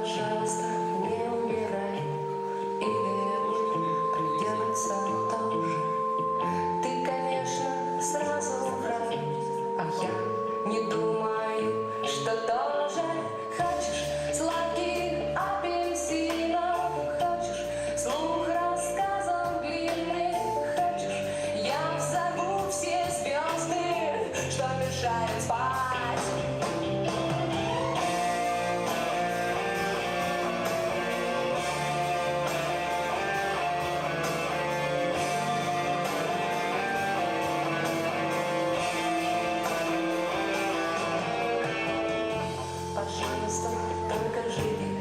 Пожалуйста, не умирай, или придется тоже. Ты, конечно, сразу враг, а я не думаю, что тоже. Хочешь сладких апельсинов, хочешь слух рассказов длинных, хочешь я взорву все звезды, что мешает спать. Пожалуйста, только живи.